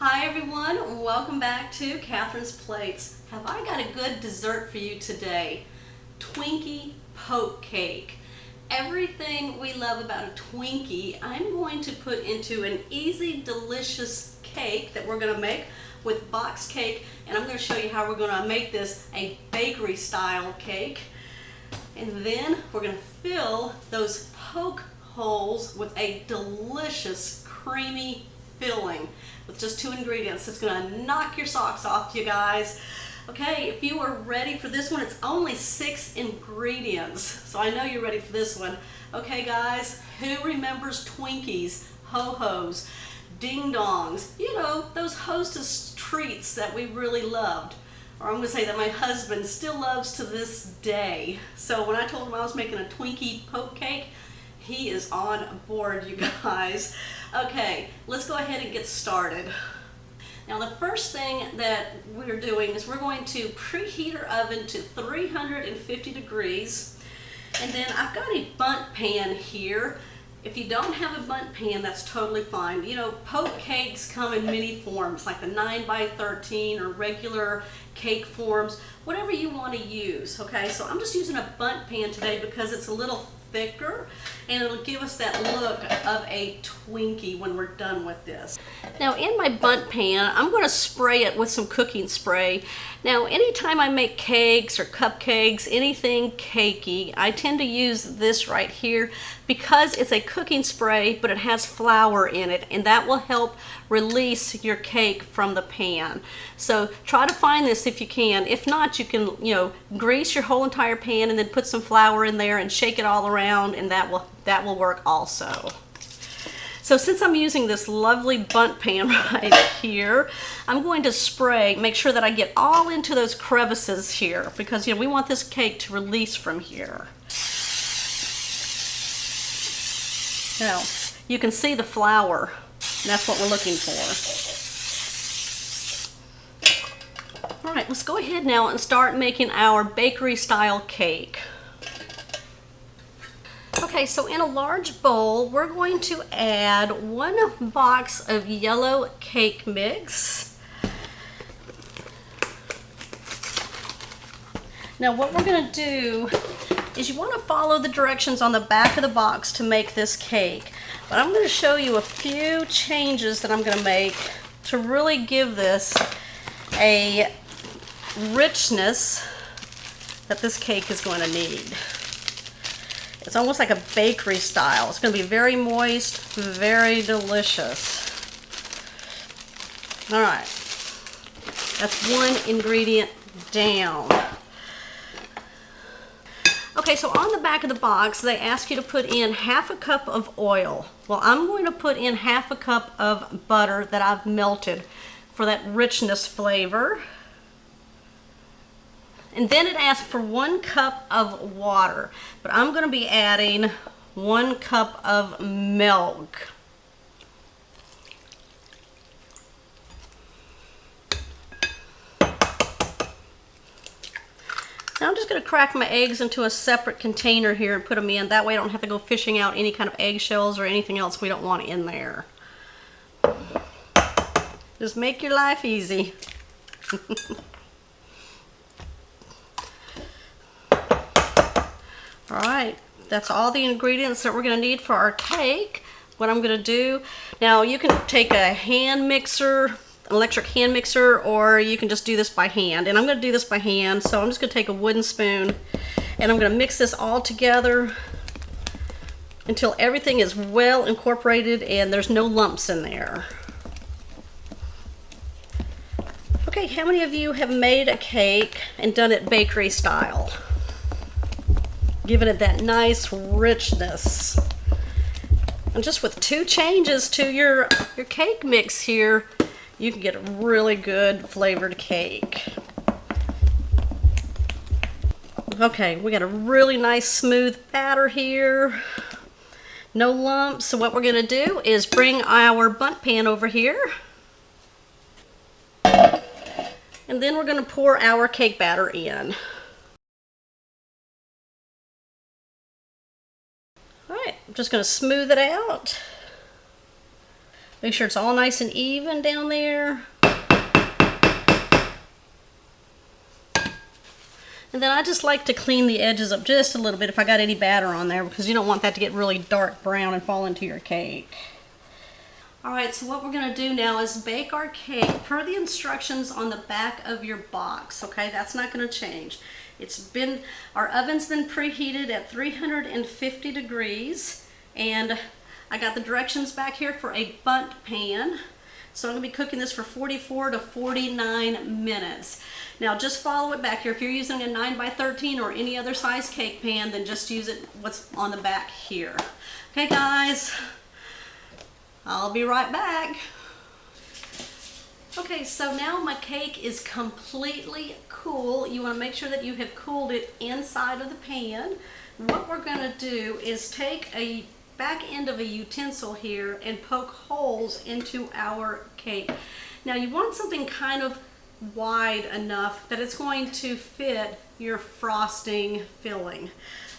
Hi everyone, welcome back to Catherine's Plates. Have I got a good dessert for you today? Twinkie poke cake. Everything we love about a Twinkie, I'm going to put into an easy, delicious cake that we're going to make with box cake, and I'm going to show you how we're going to make this a bakery style cake. And then we're going to fill those poke holes with a delicious, creamy filling with just 2 ingredients. It's going to knock your socks off, you guys. Okay, if you are ready for this one, it's only 6 ingredients. So I know you're ready for this one. Okay, guys, who remembers Twinkies, ho-hos, ding-dongs? You know, those Hostess treats that we really loved. Or I'm going to say that my husband still loves to this day. So when I told him I was making a Twinkie poke cake, he is on board, you guys. Okay, let's go ahead and get started. Now the first thing that we're doing is we're going to preheat our oven to 350 degrees. And then I've got a bundt pan here. If you don't have a bundt pan, that's totally fine. You know, poke cakes come in many forms, like the 9x13 or regular cake forms, whatever you want to use, okay? So I'm just using a bundt pan today because it's a little thicker and it'll give us that look of a Twinkie when we're done with this. Now in my bundt pan, I'm going to spray it with some cooking spray. Now anytime I make cakes or cupcakes, anything cakey, I tend to use this right here because it's a cooking spray, but it has flour in it, and that will help release your cake from the pan. So try to find this if you can. If not, you can, grease your whole entire pan and then put some flour in there and shake it all around, and that will work also. So since I'm using this lovely bundt pan right here, I'm going to make sure that I get all into those crevices here, because we want this cake to release from here. Now, you can see the flour, and that's what we're looking for. All right, let's go ahead now and start making our bakery style cake. Okay, so in a large bowl, we're going to add 1 box of yellow cake mix. Now what we're going to do is you want to follow the directions on the back of the box to make this cake. But I'm going to show you a few changes that I'm going to make to really give this a richness that this cake is going to need. It's almost like a bakery style. It's going to be very moist, very delicious. All right, that's 1 ingredient down. Okay, so on the back of the box, they ask you to put in 1/2 cup of oil. Well, I'm going to put in 1/2 cup of butter that I've melted for that richness flavor. And then it asks for 1 cup of water, but I'm going to be adding 1 cup of milk. Now I'm just going to crack my eggs into a separate container here and put them in. That way I don't have to go fishing out any kind of eggshells or anything else we don't want in there. Just make your life easy. All right, that's all the ingredients that we're going to need for our cake. What I'm going to do, now you can take a hand mixer, an electric hand mixer, or you can just do this by hand. And I'm going to do this by hand, so I'm just going to take a wooden spoon and I'm going to mix this all together until everything is well incorporated and there's no lumps in there. Okay, how many of you have made a cake and done it bakery style? Giving it that nice richness. And just with 2 changes to your cake mix here, you can get a really good flavored cake. Okay, we got a really nice smooth batter here. No lumps. So what we're going to do is bring our bundt pan over here. And then we're going to pour our cake batter in. All right, I'm just going to smooth it out. Make sure it's all nice and even down there. And then I just like to clean the edges up just a little bit if I got any batter on there, because you don't want that to get really dark brown and fall into your cake. All right, so what we're gonna do now is bake our cake per the instructions on the back of your box, okay? That's not gonna change. Our oven's been preheated at 350 degrees, and I got the directions back here for a bundt pan. So I'm gonna be cooking this for 44 to 49 minutes. Now just follow it back here. If you're using a 9x13 or any other size cake pan, then just use what's on the back here. Okay guys, I'll be right back. Okay, so now my cake is completely cool. You want to make sure that you have cooled it inside of the pan. What we're going to do is take a back end of a utensil here and poke holes into our cake. Now you want something kind of wide enough that it's going to fit your frosting filling.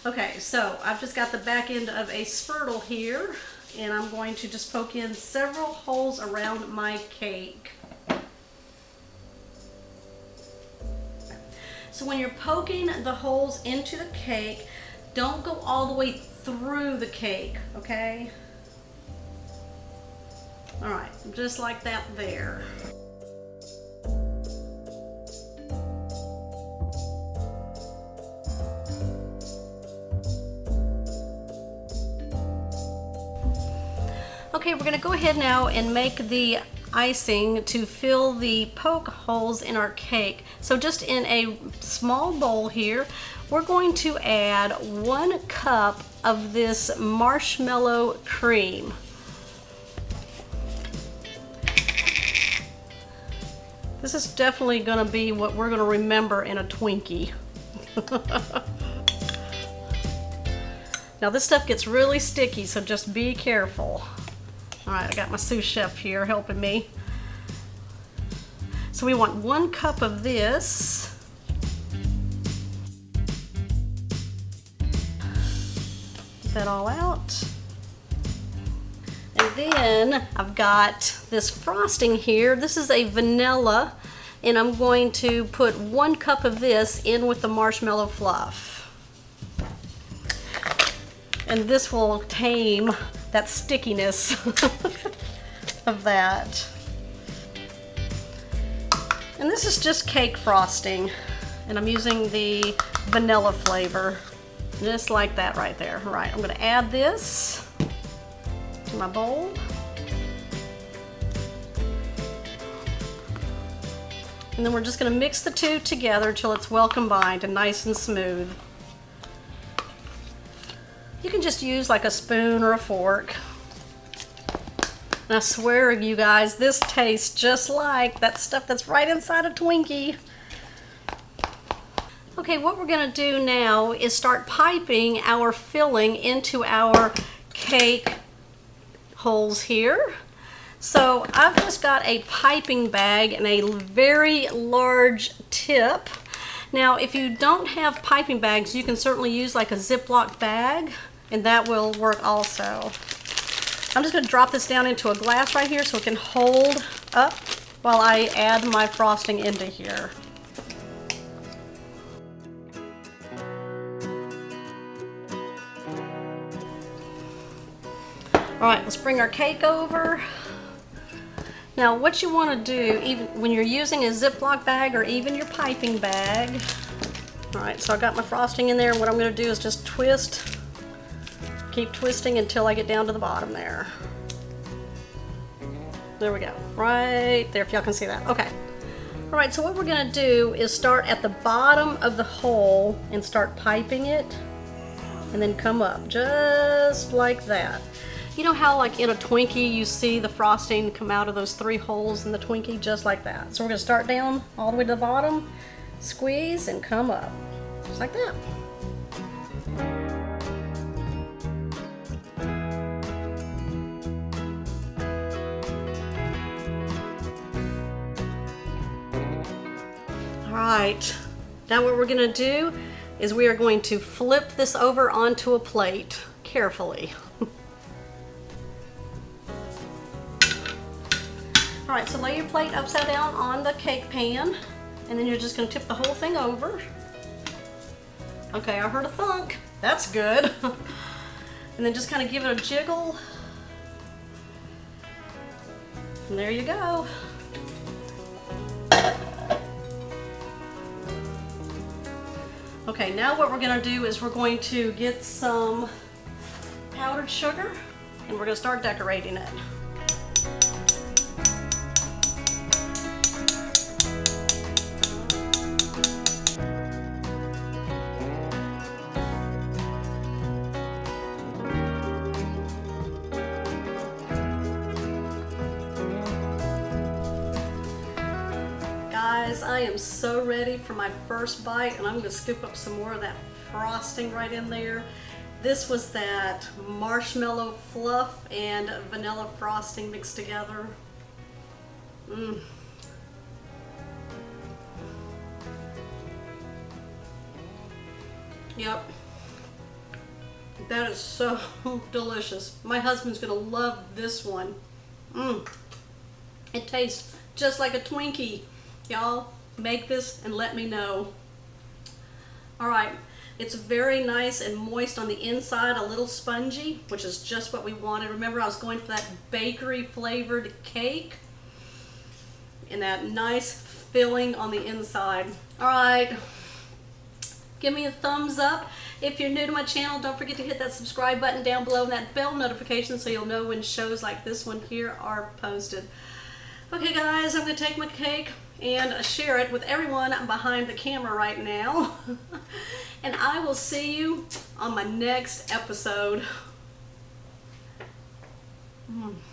Okay, so I've just got the back end of a spurtle here, and I'm going to just poke in several holes around my cake. So when you're poking the holes into the cake, don't go all the way through the cake, okay? All right, just like that there. Okay, we're gonna go ahead now and make the icing to fill the poke holes in our cake. So just in a small bowl here, we're going to add 1 cup of this marshmallow cream. This is definitely gonna be what we're gonna remember in a Twinkie. Now this stuff gets really sticky, so just be careful. All right, I got my sous chef here helping me. So we want 1 cup of this. Get that all out. And then I've got this frosting here. This is a vanilla, and I'm going to put 1 cup of this in with the marshmallow fluff. And this will tame that stickiness of that. And this is just cake frosting, and I'm using the vanilla flavor, just like that right there. All right, I'm gonna add this to my bowl. And then we're just gonna mix the two together till it's well combined and nice and smooth. You can just use like a spoon or a fork. And I swear you guys, this tastes just like that stuff that's right inside a Twinkie. Okay, what we're gonna do now is start piping our filling into our cake holes here. So I've just got a piping bag and a very large tip. Now, if you don't have piping bags, you can certainly use like a Ziploc bag, and that will work also. I'm just going to drop this down into a glass right here so it can hold up while I add my frosting into here. All right, let's bring our cake over. Now what you want to do, even when you're using a Ziploc bag or even your piping bag, all right, so I got my frosting in there, and what I'm going to do is just twist, keep twisting until I get down to the bottom there. There we go, right there, if y'all can see that. Okay. All right, so what we're going to do is start at the bottom of the hole and start piping it, and then come up just like that. You know how like in a Twinkie you see the frosting come out of those 3 holes in the Twinkie, just like that. So we're going to start down all the way to the bottom, squeeze, and come up just like that. All right, now what we're going to do is we are going to flip this over onto a plate carefully. All right, so lay your plate upside down on the cake pan, and then you're just gonna tip the whole thing over. Okay, I heard a thunk. That's good. And then just kind of give it a jiggle. And there you go. Okay, now what we're gonna do is we're going to get some powdered sugar and we're gonna start decorating it. Guys, I am so ready for my first bite, and I'm going to scoop up some more of that frosting right in there. This was that marshmallow fluff and vanilla frosting mixed together. Yep. That is so delicious. My husband's going to love this one. It tastes just like a Twinkie. Y'all, make this and let me know. All right, it's very nice and moist on the inside, a little spongy, which is just what we wanted. Remember, I was going for that bakery flavored cake and that nice filling on the inside. All right, give me a thumbs up. If you're new to my channel, don't forget to hit that subscribe button down below and that bell notification so you'll know when shows like this one here are posted. Okay guys, I'm gonna take my cake and share it with everyone behind the camera right now. And I will see you on my next episode.